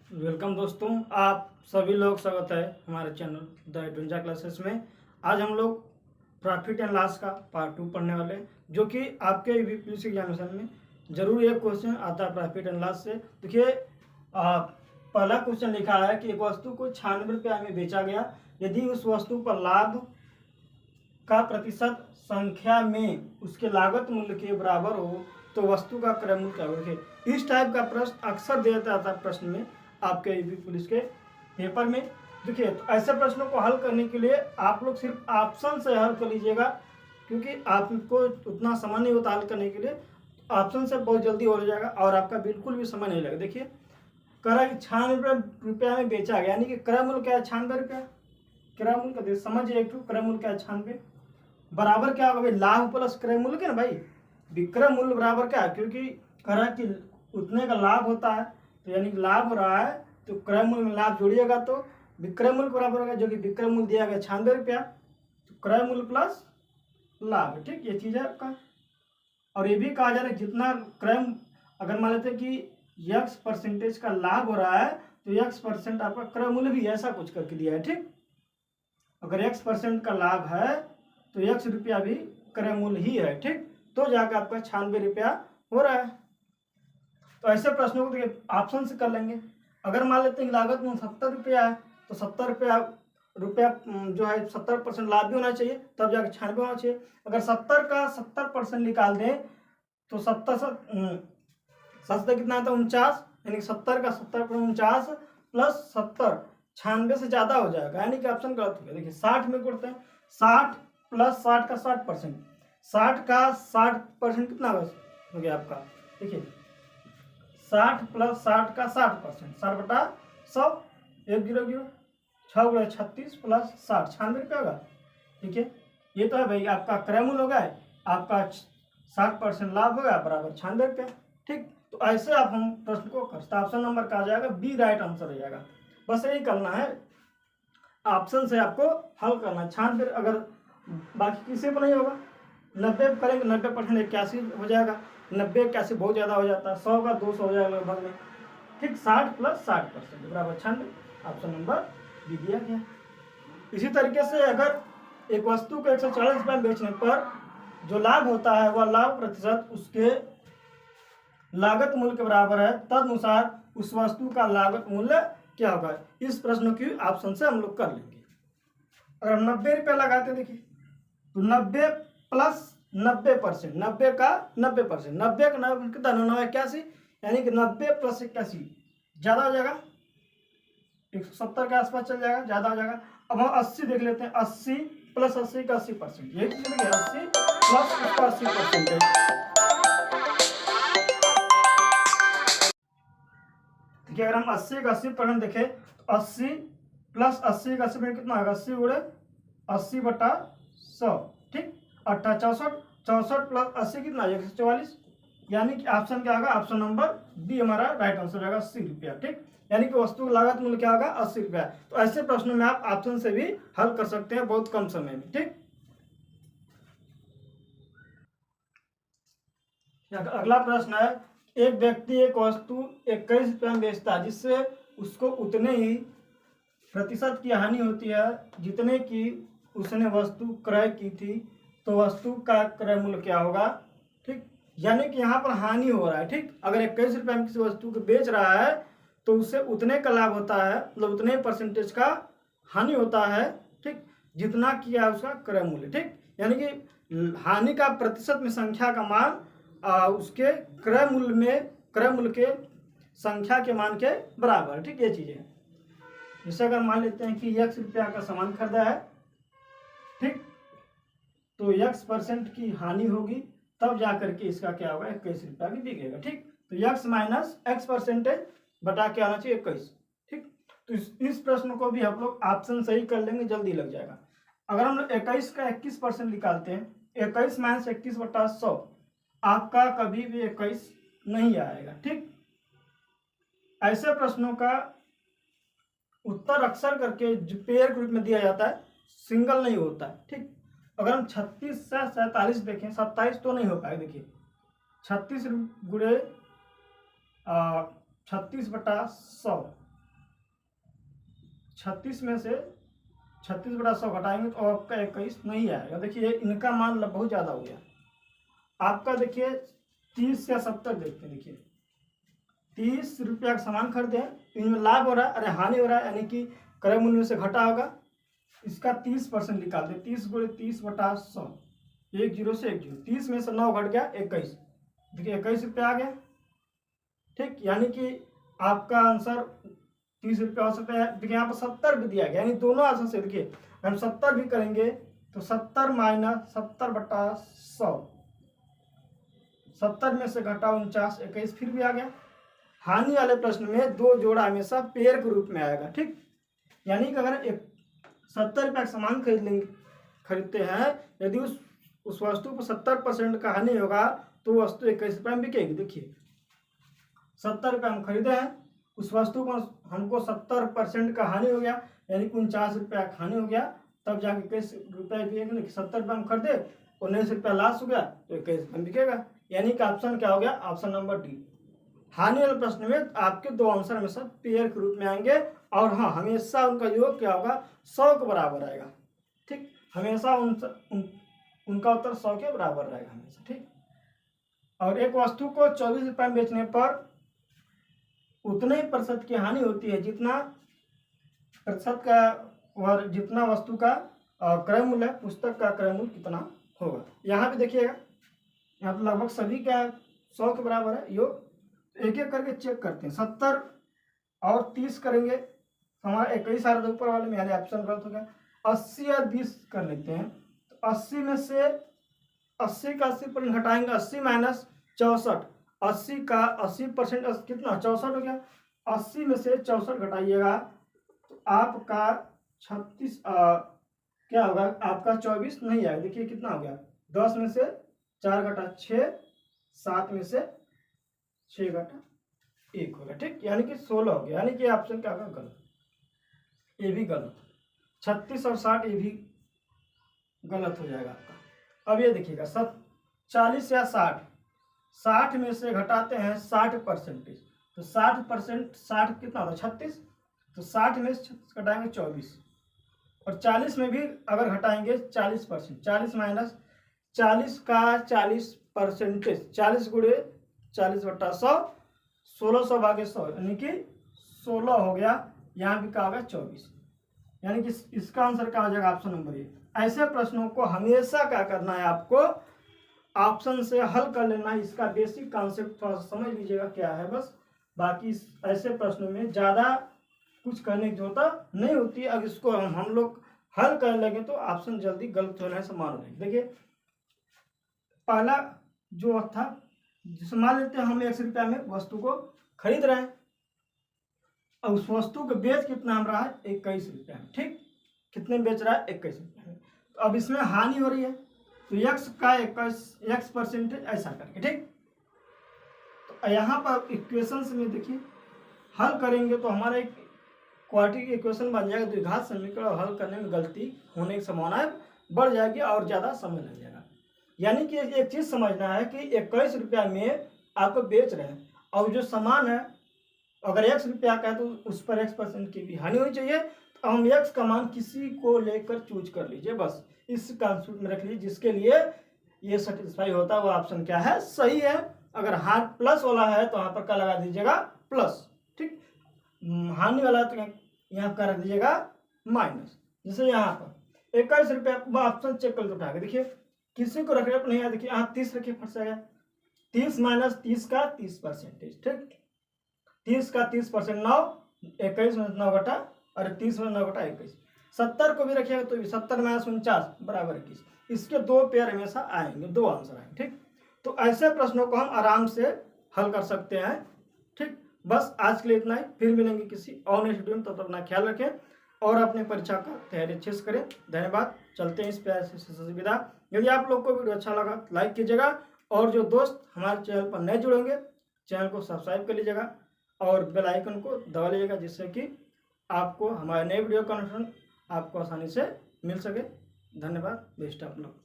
Welcome दोस्तों, आप सभी लोग स्वागत है हमारे चैनल द एडवेंचर क्लासेस में। आज हम लोग प्रॉफिट एंड लॉस का पार्ट 2 पढ़ने वाले हैं, जो कि आपके यूपीएससी एग्जामिनेशन में जरूर एक क्वेश्चन आता है प्रॉफिट एंड लॉस से। देखिए, पहला क्वेश्चन लिखा है कि एक वस्तु को 96 रुपये में बेचा गया, यदि उस वस्तु पर लाभ का प्रतिशत संख्या में उसके लागत मूल्य के बराबर हो तो वस्तु का क्रय मूल्य क्या होगा। देखिए, इस टाइप का प्रश्न अक्सर दिया जाता है प्रश्न में आपके यूपी पुलिस के पेपर में। देखिए, तो ऐसे प्रश्नों को हल करने के लिए आप लोग सिर्फ ऑप्शन से हल कर लीजिएगा, क्योंकि आपको उतना समय नहीं होता हल करने के लिए। ऑप्शन से बहुत जल्दी हो जाएगा और आपका बिल्कुल भी समय नहीं लगेगा। देखिए, कह रहा है कि 96 रुपया में बेचा गया, यानी कि क्रय मूल्य क्या है 96 रुपया। क्रय मूल्य का समझिए, एक क्रय मूल्य क्या है 96 बराबर क्या होगा भाई, लाभ प्लस क्रय मूल्य के ना भाई। विक्रय मूल्य बराबर क्या है, क्योंकि कह रहा है कि उतने का लाभ होता है, तो यानी लाभ हो रहा है तो क्रय मूल्य में लाभ जोड़िएगा तो विक्रय मूल्य बराबर होगा, जो कि विक्रय मूल्य दिया गया 96 रुपया, तो क्रय मूल्य प्लस लाभ। ठीक, ये चीज है आपका। और ये भी कहा जा रहा है जितना क्रय, अगर मान लेते हैं कि x परसेंटेज का लाभ हो रहा है तो x% आपका क्रय मूल्य भी ऐसा कुछ करके दिया है। ठीक, अगर x% का लाभ है तो x रुपया भी क्रय मूल्य ही है। ठीक, तो जाकर आपका 96 रुपया हो रहा है। तो ऐसे प्रश्नों को देखिए ऑप्शन से कर लेंगे। अगर मान लेते हैं लागत मूल्य 70 रुपया है तो 70 रुपया जो है 70% लाभ भी होना चाहिए, तब जाकर 96 होना चाहिए। अगर 70 का 70% निकाल दें तो 70 कितना आता है 49, यानी 70 का 70 प्लस 70 96 से ज्यादा हो जाएगा, यानी कि ऑप्शन गलत हो गया। देखिए 60 में करते हैं, 60 प्लस 60 का 60%, 60 का 60% कितना हो गया आपका। देखिए 60 प्लस 60 का 60%, 60/100, 100, 6 गुणे 36 प्लस 60, 96 रुपये होगा। ठीक है, ये तो है भाई आपका क्रय मूल्य होगा, आपका 60% लाभ होगा बराबर 96 रुपये। ठीक, तो ऐसे आप हम प्रश्न को करते, ऑप्शन नंबर का आ जाएगा बी राइट आंसर हो जाएगा। बस यही करना है, ऑप्शन से आपको हल करना है। 96 अगर बाकी किसी को नहीं होगा, 90 करेंगे 90% 81 हो जाएगा, 90 81 बहुत ज़्यादा हो जाता है, 100 का 200 हो जाएगा लगभग में। ठीक, 60 प्लस 60% बराबर 96, ऑप्शन नंबर बी दिया गया। इसी तरीके से अगर एक वस्तु को 140 रुपये में बेचने पर जो लाभ होता है वह लाभ प्रतिशत उसके लागत मूल्य के बराबर है, तदनुसार उस वस्तु का लागत मूल्य क्या होगा। इस प्रश्न की ऑप्शन से हम लोग कर लेंगे। अगर 90 रुपये लगाते देखिए तो 90 प्लस 90%, 90 का 90%, 90 का 90 कितना 81, यानी कि 90 प्लस 81 ज़्यादा हो जाएगा, 170 के आसपास चल जाएगा, ज़्यादा हो जाएगा। अब हम 80 देख लेते हैं, 80 प्लस 80 का 80%, यही चीज़ देखिए 80 प्लस उसका 80%। देखिए अगर हम 80 का 80% देखें तो 80 प्लस 80 का 80% कितना होगा, 80 गुणे 80/100। ठीक, 64 प्लस 80 कितना 144, यानी कि ऑप्शन क्या होगा, ऑप्शन नंबर बी हमारा राइट आंसर रहेगा 80 रुपया। ठीक, यानी कि वस्तु का लागत मूल्य क्या होगा 80 रुपया। तो ऐसे प्रश्नों में आप ऑप्शन से भी हल कर सकते हैं बहुत कम समय में। ठीक, अगला प्रश्न है, एक व्यक्ति एक वस्तु 21 रुपये में बेचता है जिससे उसको उतने ही प्रतिशत की हानि होती है जितने की उसने वस्तु क्रय की थी, तो वस्तु का क्रय मूल्य क्या होगा। ठीक, यानी कि यहाँ पर हानि हो रहा है। ठीक, अगर 21 रुपये में किसी वस्तु को बेच रहा है तो उससे उतने का लाभ होता है, मतलब उतने परसेंटेज का हानि होता है। ठीक, जितना किया है उसका क्रय मूल्य। ठीक, यानी कि हानि का प्रतिशत में संख्या का मान उसके क्रय मूल्य के संख्या के मान के बराबर। ठीक, ये चीजें जैसे अगर मान लेते हैं कि x रुपया का सामान खरीदा है, ठीक, तो x% की हानि होगी, तब जाकर के इसका क्या होगा 21 रुपया भी बिकेगा। ठीक, तो x माइनस x% बटा क्या आना चाहिए 21। ठीक, तो इस प्रश्न को भी हम लोग ऑप्शन सही कर लेंगे, जल्दी लग जाएगा। अगर हम लोग 21 का 21% निकालते हैं, 21 माइनस 21/100, आपका कभी भी 21 नहीं आएगा। ठीक, ऐसे प्रश्नों का उत्तर अक्सर करके जो पेयर के रूप में दिया जाता है, सिंगल नहीं होता है। ठीक, अगर हम 36 से 47 देखें, 27 तो नहीं हो पाएगा। देखिए 36 गुणे 36/100 36 में से 36/100 घटाएंगे तो आपका 21 नहीं आएगा। देखिए इनका मान बहुत ज़्यादा हो गया। आपका देखिए 30 या 70 देखते हैं। देखिए 30 रुपया का सामान खरीदे हैं, इनमें लाभ हो रहा है, अरे हानि हो रहा है, यानी कि क्रय मूल्य में से घटा होगा। इसका 30% निकालते हैं। 30 × 30/100, 10 से 10, 30 में से 9 घट गया 21। देखिए 21 रुपया आ गया। ठीक, यानी कि आपका आंसर 30 रुपया हो सकता है। देखिए यहाँ पर 70 भी दिया गया, यानी दोनों आंसर से। देखिए हम 70 भी करेंगे तो 70 - 70/100, 70 में से घटा 49, 21 फिर भी आ गया। हानि वाले प्रश्न में 2 जोड़ा हमेशा पेयर के रूप में आएगा। ठीक, यानी कि अगर 70 रुपया का सामान खरीदते हैं, यदि उस वस्तु पर 70% का हानि होगा तो वस्तु 21 रुपये में बिकेगी। देखिए 70 रुपये हम खरीदे हैं, उस वस्तु को हमको 70% का हानि हो गया, यानी कि 49 रुपया का हानि हो गया, तब जाके 21 रुपये बिकेगा। 70 रुपये हम खरीदे, 19 रुपया लॉस हो गया तो 21 रुपये बिकेगा। यानी कि ऑप्शन क्या हो गया? Option number D. हानि वाले प्रश्न में आपके 2 आंसर हमेशा पेयर के रूप में आएंगे, और हाँ हमेशा उनका योग क्या होगा? 100 के बराबर आएगा। ठीक, हमेशा उनका उत्तर 100 के बराबर रहेगा हमेशा। ठीक, और एक वस्तु को 24 रुपये में बेचने पर उतने ही प्रतिशत की हानि होती है जितना प्रतिशत का, और जितना वस्तु का क्रय मूल्य है, पुस्तक का क्रय मूल्य कितना होगा। यहाँ पे देखिएगा, यहाँ पर लगभग सभी का 100 के बराबर है योग। एक एक करके चेक करते हैं। 70 और 30 करेंगे, हमारा 21 आ रहा था ऊपर वाले में, यानी ऑप्शन गलत हो गया। 80 और 20 कर लेते हैं, तो 80 में से 80 का 80% घटाएंगे, 80 - 64, 80 का 80% कितना? 64 हो गया। 80 में से 64 घटाइएगा तो आपका 36 क्या होगा? आपका 24 नहीं आएगा। देखिए कितना हो गया? 10 में से 4 घटा 6, 7 में से 6 घटा 1 होगा। ठीक, यानी कि 16 हो गया। यानी कि ऑप्शन क्या होगा? गलत, ये भी गलत। 36 और 60 ये भी गलत हो जाएगा आपका। अब ये देखिएगा, 40 या 60 में से घटाते हैं 60%, तो 60% 60 कितना होता है? 36, तो 60 में से घटाएंगे 24, और 40 में भी अगर घटाएंगे 40%, 40 - 40 का 40%, 40 × 40/100, 1600 भागे 100, यानी कि 16 हो गया। यहाँ भी क्या होगा? 24, यानी कि इसका आंसर क्या हो जाएगा? Option number A. ऐसे प्रश्नों को हमेशा क्या करना है? आपको ऑप्शन से हल कर लेना है। इसका बेसिक कॉन्सेप्ट थोड़ा सा समझ लीजिएगा क्या है बस। बाकी ऐसे प्रश्नों में ज़्यादा कुछ करने की जरूरत नहीं होती है। अगर इसको हम लोग हल करने लगे तो ऑप्शन जल्दी गलत होने से मान लेंगे। देखिए पहला जो था, जिसे मान लेते हैं हम 100 रुपया में वस्तु को खरीद रहे हैं, और उस वस्तु को बेच कितना हम रहा है? 21 रुपया में। ठीक, कितने में बेच रहा है? 21 रुपया में। तो अब इसमें हानि हो रही है, तो x का 21% ऐसा करके। ठीक, तो यहाँ पर इक्वेशंस में देखिए हल करेंगे तो हमारा एक क्वाड्रेटिक इक्वेशन बन जाएगा। द्विघात समीकरण हल करने में गलती होने की संभावना बढ़ जाएगी और ज़्यादा समय लग जाएगा। यानी कि एक चीज़ समझना है कि 21 रुपया में आपको बेच रहे हैं, और जो सामान है अगर 1 रुपया का है तो उस पर 1% की भी हानि होनी चाहिए। तो हम x का मान किसी को लेकर चूज कर लीजिए, बस इस कॉन्सेप्ट में रख लीजिए। जिसके लिए ये सेटिस्फाई होता है वो ऑप्शन क्या है? सही है। अगर हाथ प्लस वाला है तो यहाँ पर क्या लगा दीजिएगा? प्लस। ठीक, हानि वाला तो यहाँ का रख दीजिएगा माइनस। जैसे यहाँ पर 21 रुपया ऑप्शन चेक कर उठा के देखिए, किसी को रखने पर नहीं है। देखिए यहाँ 30 रखिए, फंस जाएगा। 30 - 30 का 30%। ठीक, 30 का 30%, 9, 21 में 9 घटा, और 30 में 9 घटा 21। 70 को भी रखिएगा तो 70 - 49 बराबर 21। इसके 2 पेयर हमेशा आएंगे, 2 आंसर आएंगे। ठीक, तो ऐसे प्रश्नों को हम आराम से हल कर सकते हैं। ठीक, बस आज के लिए इतना ही। फिर मिलेंगे किसी और नेक्स्ट वीडियो में। तब तक अपना ख्याल रखें और अपने परीक्षा का तैयारी अच्छे से करें। धन्यवाद। चलते हैं इस प्यार से विदा। यदि आप लोग को वीडियो अच्छा लगा लाइक कीजिएगा, और जो दोस्त हमारे चैनल पर नए जुड़ेंगे चैनल को सब्सक्राइब कर लीजिएगा और बेल आइकन को दबा लीजिएगा, जिससे कि आपको हमारे नए वीडियो का नोटिफिकेशन आपको आसानी से मिल सके। धन्यवाद। Best of luck.